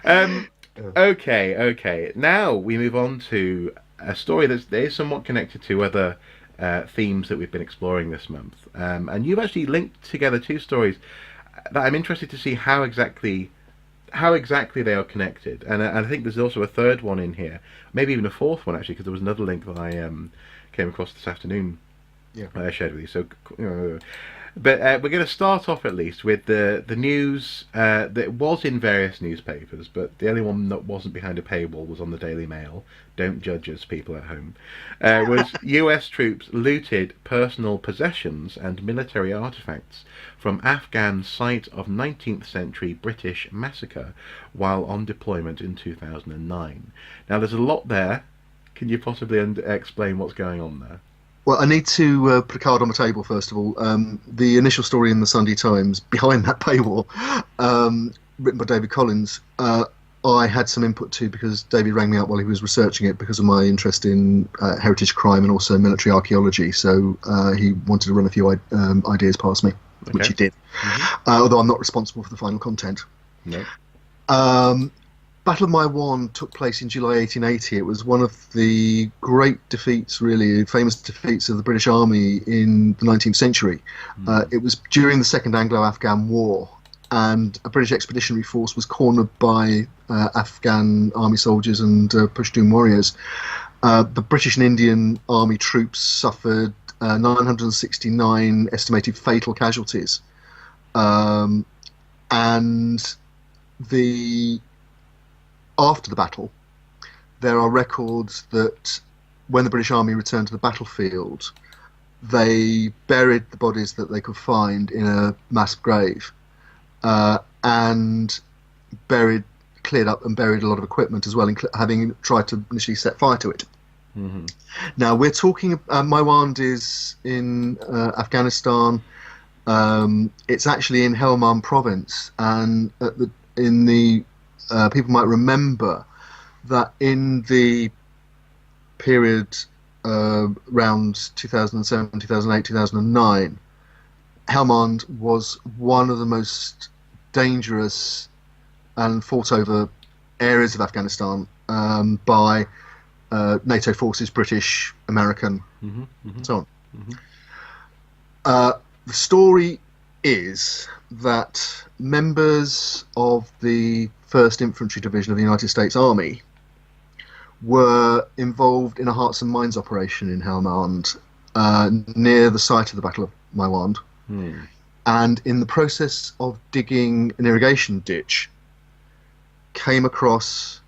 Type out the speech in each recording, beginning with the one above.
Um, okay. Now we move on to a story that is somewhat connected to other themes that we've been exploring this month. And you've actually linked together two stories that I'm interested to see how exactly they are connected. And I think there's also a third one in here, maybe even a fourth one actually, because there was another link that I came across this afternoon. Yeah. I shared with you. So, but we're going to start off at least with the news that was in various newspapers, but the only one that wasn't behind a paywall was on the Daily Mail. Don't judge us, people at home. Was U.S. troops looted personal possessions and military artifacts from Afghan site of 19th century British massacre while on deployment in 2009. Now, there's a lot there. Can you possibly explain what's going on there? Well, I need to put a card on the table first of all. The initial story in the Sunday Times behind that paywall, written by David Collins, I had some input to because David rang me up while he was researching it because of my interest in heritage crime and also military archaeology. So he wanted to run a few ideas past me, which he did. Although I'm not responsible for the final content. No. Battle of Maiwand took place in July 1880. It was one of the great defeats, really famous defeats of the British Army in the 19th century. It was during the Second Anglo-Afghan War, and a British expeditionary force was cornered by Afghan army soldiers and Pashtun warriors. The British and Indian army troops suffered 969 estimated fatal casualties. And after the battle, there are records that when the British Army returned to the battlefield, they buried the bodies that they could find in a mass grave, and cleared up and buried a lot of equipment as well, having tried to initially set fire to it. Now we're talking. Maiwand is in Afghanistan. It's actually in Helmand province, and people might remember that in the period around 2007, 2008, 2009, Helmand was one of the most dangerous and fought over areas of Afghanistan by NATO forces, British, American, and so on. The story is that members of the 1st Infantry Division of the United States Army were involved in a Hearts and Minds operation in Helmand, near the site of the Battle of Maiwand. And in the process of digging an irrigation ditch, came across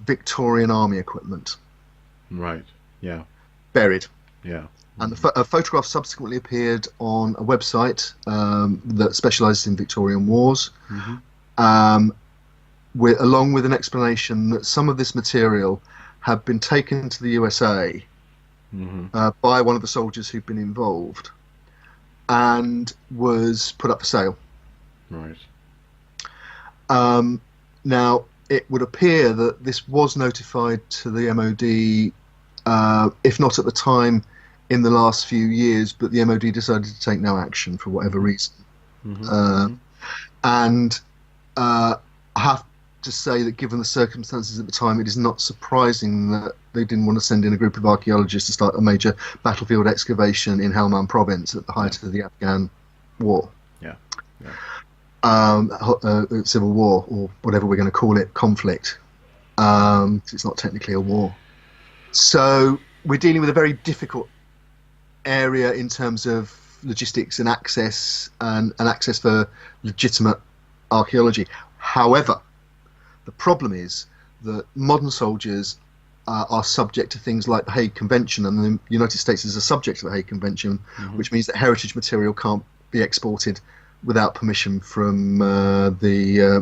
Victorian Army equipment. Right. Yeah. Buried. Yeah. And a photograph subsequently appeared on a website that specialises in Victorian wars, along with an explanation that some of this material had been taken to the USA by one of the soldiers who'd been involved and was put up for sale. Right. Now, it would appear that this was notified to the MOD, if not at the time, in the last few years, but the MOD decided to take no action for whatever reason. And I have to say that given the circumstances at the time, it is not surprising that they didn't want to send in a group of archaeologists to start a major battlefield excavation in Helmand province at the height of the Afghan war. Civil war, or whatever we're going to call it, conflict. It's not technically a war. So we're dealing with a very difficult area in terms of logistics and access for legitimate archaeology. However, the problem is that modern soldiers are subject to things like the Hague Convention, and the United States is a subject of the Hague Convention, which means that heritage material can't be exported without permission from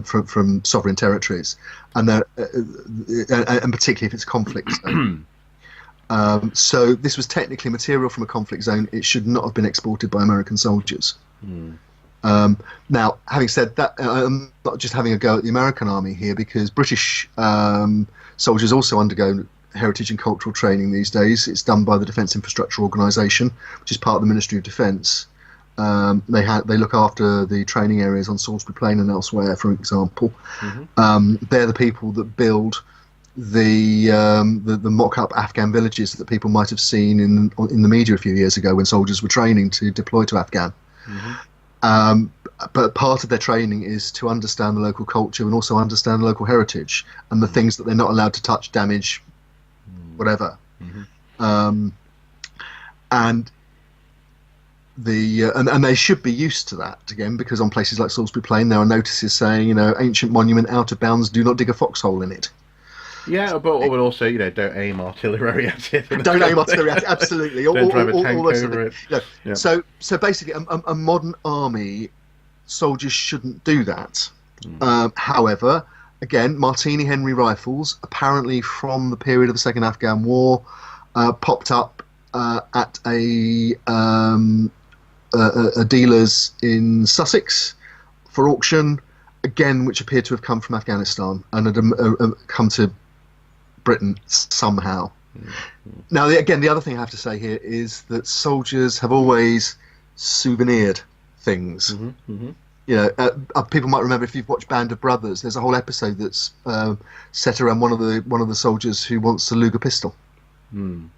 from sovereign territories, and particularly if it's conflict zone. So this was technically material from a conflict zone. It should not have been exported by American soldiers. Now, having said that, I'm not just having a go at the American army here, because British soldiers also undergo heritage and cultural training these days. It's done by the Defence Infrastructure Organisation, which is part of the Ministry of Defence. They look after the training areas on Salisbury Plain and elsewhere, for example. They're the people that build the mock-up Afghan villages that people might have seen in the media a few years ago when soldiers were training to deploy to Afghan. But part of their training is to understand the local culture and also understand the local heritage and the things that they're not allowed to touch, damage, whatever. And they should be used to that again, because on places like Salisbury Plain there are notices saying, ancient monument out of bounds, do not dig a foxhole in it. Yeah, but also, don't aim artillery at it. Don't aim artillery at it, absolutely. Don't drive a tank over it. Yeah. So basically, a modern army, soldiers shouldn't do that. However, again, Martini Henry rifles, apparently from the period of the Second Afghan War, popped up at a dealer's in Sussex for auction, again, which appeared to have come from Afghanistan and had come to Britain somehow. Now, again, the other thing I have to say here is that soldiers have always souvenired things. People might remember, if you've watched Band of Brothers, there's a whole episode that's set around one of the soldiers who wants a Luger pistol. So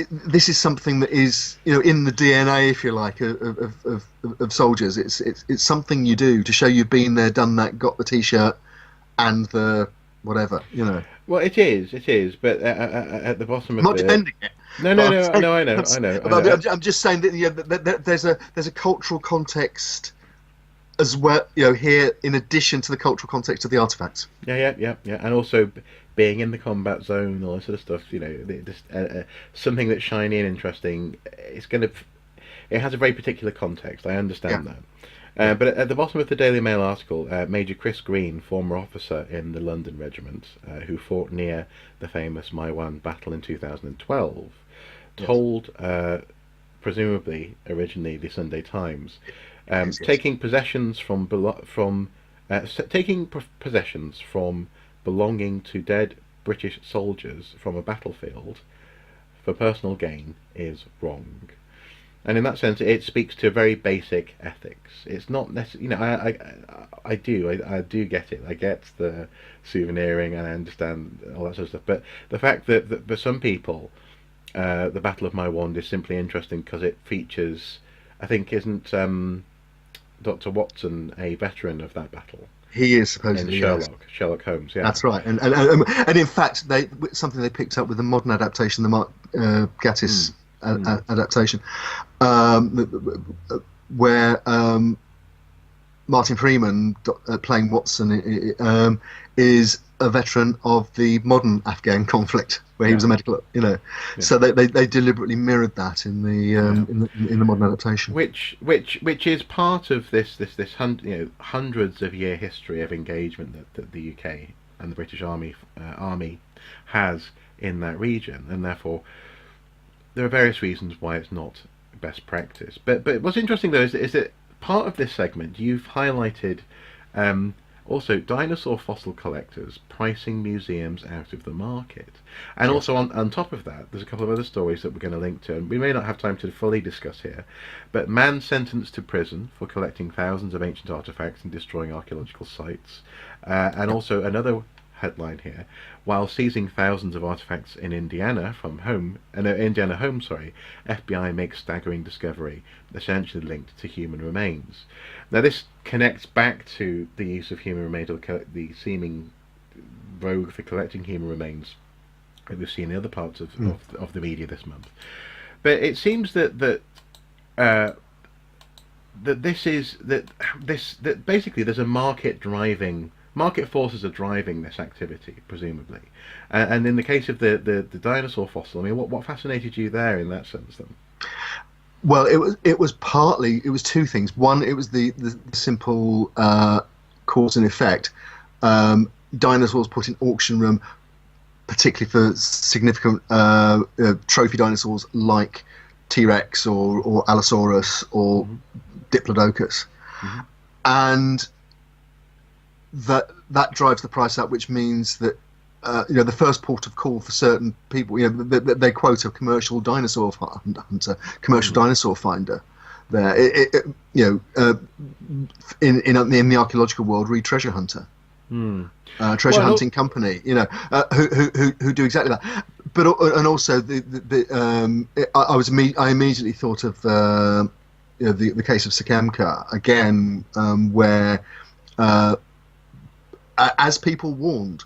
this is something that is in the DNA, if you like, of soldiers. It's something you do to show you've been there, done that, got the T-shirt and the whatever. Well, it is, but at the bottom of I'm not defending it. No, I know. I'm just saying that there's a cultural context as well, here, in addition to the cultural context of the artifacts. Yeah, and also being in the combat zone, all that sort of stuff. Something that's shiny and interesting. It has a very particular context. I understand that. But at the bottom of the Daily Mail article, Major Chris Green, former officer in the London Regiment, who fought near the famous Maiwand battle in 2012, told, presumably originally the Sunday Times, taking possessions from belonging to dead British soldiers from a battlefield for personal gain is wrong. And in that sense, it speaks to very basic ethics. It's not necessarily, I do get it. I get the souveniring and I understand all that sort of stuff. But the fact that for some people, the Battle of Maiwand is simply interesting because it features, I think, isn't Dr. Watson a veteran of that battle? He is supposedly Sherlock Holmes. Yeah, that's right. And in fact, something they picked up with the modern adaptation, the Mark Gatiss adaptation, where Martin Freeman playing Watson is a veteran of the modern Afghan conflict, where he was a medical, So they deliberately mirrored that in the modern adaptation, which is part of this hundreds of year history of engagement that the UK and the British Army has in that region, and therefore there are various reasons why it's not best practice. But what's interesting though is that part of this segment you've highlighted also dinosaur fossil collectors pricing museums out of the market, and also on top of that there's a couple of other stories that we're going to link to, and we may not have time to fully discuss here, but man sentenced to prison for collecting thousands of ancient artifacts and destroying archaeological sites, and also another headline here, while seizing thousands of artifacts in Indiana home, FBI makes staggering discovery essentially linked to human remains. Now this connects back to the use of human remains, or the seeming vogue for collecting human remains that we've seen in other parts of the media this month. But it seems that basically there's a market forces are driving this activity, presumably. And in the case of the dinosaur fossil, I mean, what fascinated you there in that sense, then? Well, it was two things. One, it was the simple cause and effect. Dinosaurs put in auction room, particularly for significant trophy dinosaurs like T-Rex or Allosaurus or Diplodocus, and that drives the price up, which means that the first port of call for certain people. They quote a commercial dinosaur hunter, commercial dinosaur finder. There, in the archaeological world, read treasure hunter, treasure hunting company. Who do exactly that. But and also I immediately thought of the case of Sekemka again, where as people warned,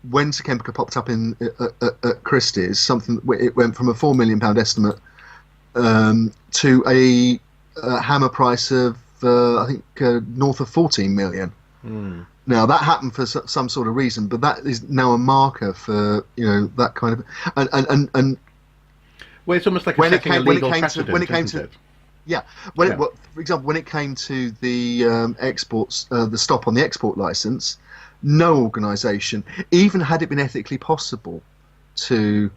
when Sekemka popped up at Christie's, it went from a £4 million estimate to a hammer price of I think north of 14 million. Now that happened for some sort of reason, but that is now a marker for that kind of and well, it's almost like when it came to for example, when it came to the exports, the stop on the export license, no organisation, even had it been ethically possible to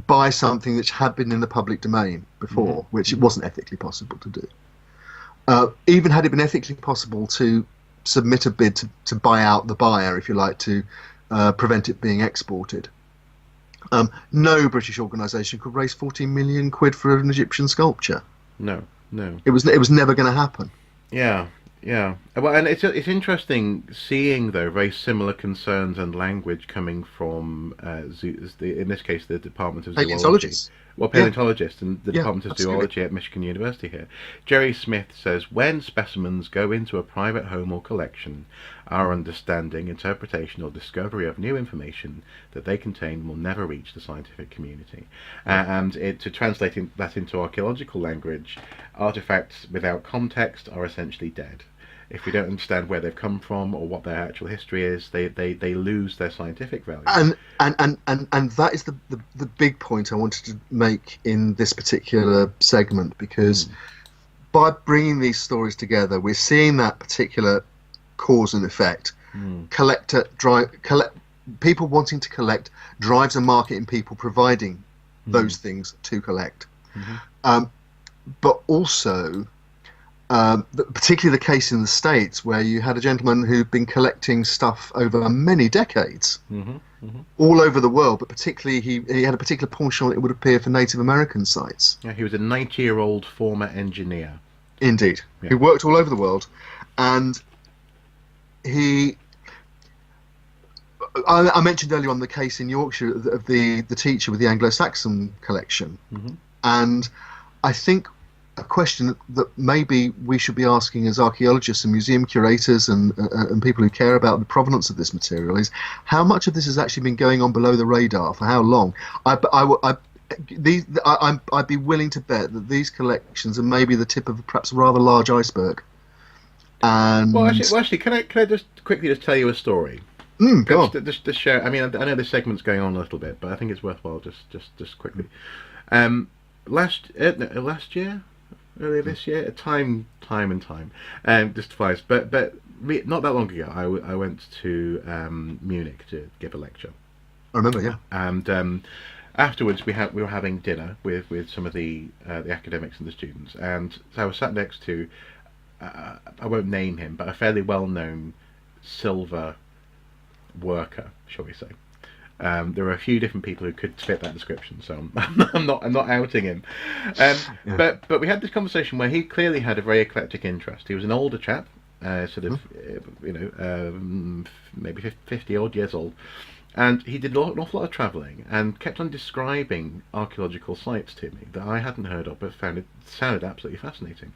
buy something that had been in the public domain before, which it wasn't ethically possible to do, even had it been ethically possible to submit a bid to buy out the buyer, if you like, to prevent it being exported, no British organisation could raise 14 million quid for an Egyptian sculpture. No. It was never going to happen. Yeah. Well, and it's interesting seeing, though, very similar concerns and language coming from, in this case, the Department of Zoology. Well, paleontologists and the Department of Zoology at Michigan University here. Jerry Smith says, when specimens go into a private home or collection, our understanding, interpretation or discovery of new information that they contain will never reach the scientific community. And to translate that into archaeological language, artifacts without context are essentially dead. If we don't understand where they've come from or what their actual history is, they lose their scientific value. And that is the big point I wanted to make in this particular segment, because by bringing these stories together, we're seeing that particular cause and effect. People wanting to collect drives a market in people providing those things to collect. But also, particularly the case in the States, where you had a gentleman who'd been collecting stuff over many decades, all over the world, but particularly he had a particular penchant, it would appear, for Native American sites. Yeah, he was a 90-year-old former engineer. Indeed. He worked all over the world, and I mentioned earlier on the case in Yorkshire of the teacher with the Anglo-Saxon collection, and I think a question that maybe we should be asking as archaeologists and museum curators and people who care about the provenance of this material is, how much of this has actually been going on below the radar for how long? I'd be willing to bet that these collections are maybe the tip of perhaps a rather large iceberg. And actually, can I just quickly tell you a story? Go on. Just share. I mean, I know this segment's going on a little bit, but I think it's worthwhile just quickly. Last year, earlier this year, time, just flies. But not that long ago, I went to Munich to give a lecture. I remember, yeah. And afterwards, we were having dinner with some of the academics and the students, and so I was sat next to, I won't name him, but a fairly well-known silver worker, shall we say. There are a few different people who could fit that description, so I'm not outing him. But we had this conversation where he clearly had a very eclectic interest. He was an older chap, maybe 50 odd years old, and he did an awful lot of travelling and kept on describing archaeological sites to me that I hadn't heard of, but sounded absolutely fascinating.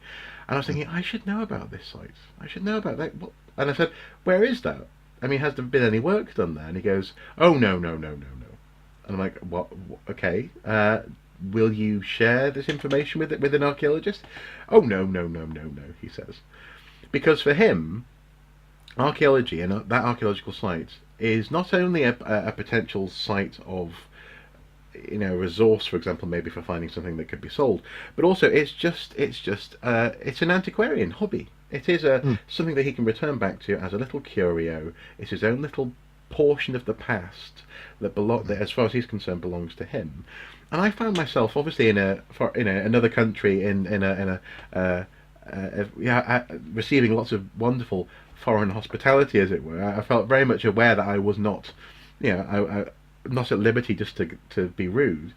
And I was thinking, I should know about this site. I should know about that. And I said, where is that? I mean, has there been any work done there? And he goes, oh, no. And I'm like, what? Okay. Will you share this information with an archaeologist? Oh, no, he says. Because for him, archaeology and that archaeological site is not only a potential site of, a resource, for example, maybe for finding something that could be sold, but also it's an antiquarian hobby. It is something that he can return back to as a little curio. It's his own little portion of the past that as far as he's concerned, belongs to him. And I found myself, obviously, in another country, receiving lots of wonderful foreign hospitality, as it were. I felt very much aware that I was not I'm not at liberty just to be rude.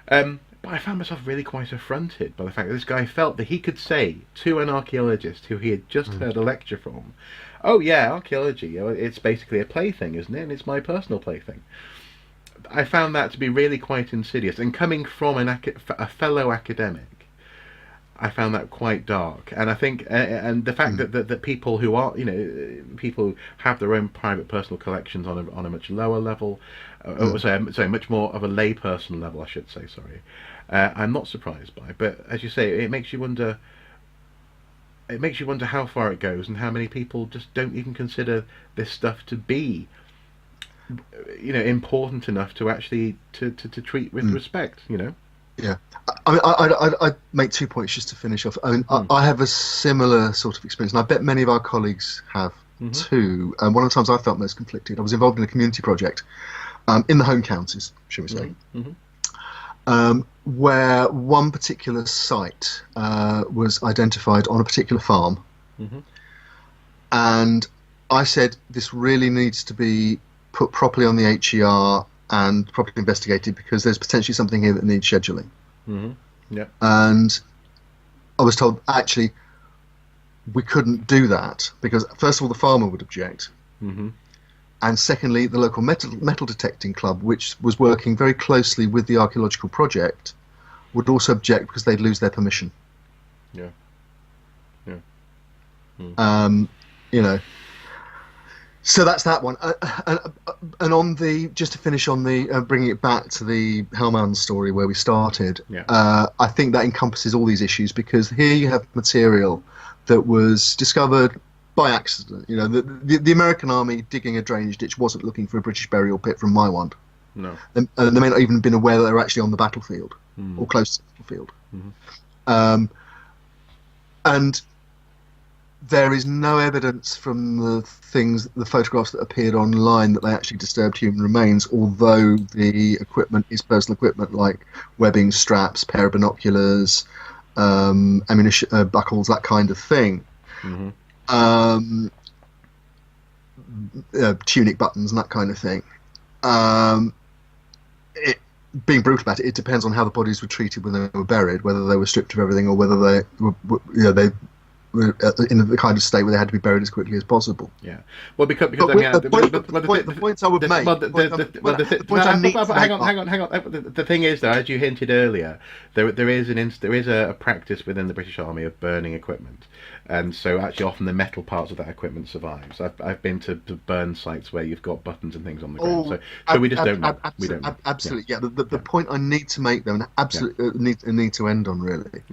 But I found myself really quite affronted by the fact that this guy felt that he could say to an archaeologist who he had just heard a lecture from, "Oh yeah, archaeology, it's basically a plaything, isn't it? And it's my personal plaything." I found that to be really quite insidious, and coming from a fellow academic, I found that quite dark. And I think, and the fact that people who are, people who have their own private personal collections on a much lower level, or sorry, much more of a layperson level, I should say. Sorry, I'm not surprised by. But as you say, it makes you wonder. It makes you wonder how far it goes, and how many people just don't even consider this stuff to be, important enough to actually to treat with respect. Yeah, I mean, I'd make 2 points just to finish off. I mean, I have a similar sort of experience, and I bet many of our colleagues have too. And one of the times I felt most conflicted, I was involved in a community project in the home counties, shall we say, where one particular site was identified on a particular farm, and I said this really needs to be put properly on the HER and properly investigated, because there's potentially something here that needs scheduling. Yeah. And I was told actually we couldn't do that because first of all the farmer would object, and secondly the local metal detecting club, which was working very closely with the archaeological project, would also object because they'd lose their permission. Yeah. So that's that one. And on the, just to finish on the bringing it back to the Maiwand story where we started, I think that encompasses all these issues, because here you have material that was discovered by accident. The American army digging a drainage ditch wasn't looking for a British burial pit from Maiwand. No. And they may not even have been aware that they were actually on the battlefield or close to the battlefield. And there is no evidence from the photographs that appeared online that they actually disturbed human remains, although the equipment is personal equipment like webbing, straps, pair of binoculars, ammunition, buckles, that kind of thing. Tunic buttons and that kind of thing. Being brutal about it, it depends on how the bodies were treated when they were buried, whether they were stripped of everything or whether they were, in the kind of state where they had to be buried as quickly as possible. Yeah. Well, because the points I would make. Hang on. The thing is, though, as you hinted earlier, there is a practice within the British Army of burning equipment, and so actually often the metal parts of that equipment survives. I've been to burn sites where you've got buttons and things on the ground, so we just don't know. We don't know. Absolutely, yeah. The point I need to make, though, and absolutely need to end on, really,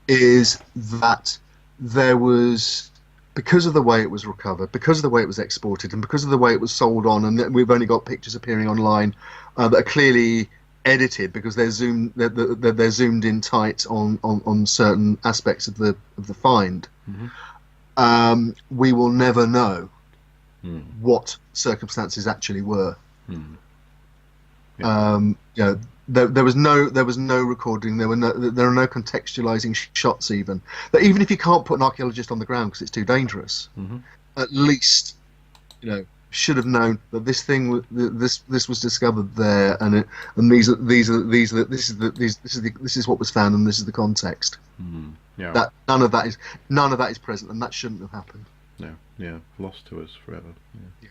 is that there was, because of the way it was recovered, because of the way it was exported, and because of the way it was sold on, and we've only got pictures appearing online that are clearly edited because they're zoomed in tight on certain aspects of the find. We will never know what circumstances actually were. There was no recording. There are no contextualizing shots. Even if you can't put an archaeologist on the ground because it's too dangerous, at least should have known that this was discovered there, and this is what was found, and this is the context. That none of that is present, and that shouldn't have happened. No, lost to us forever. Yeah.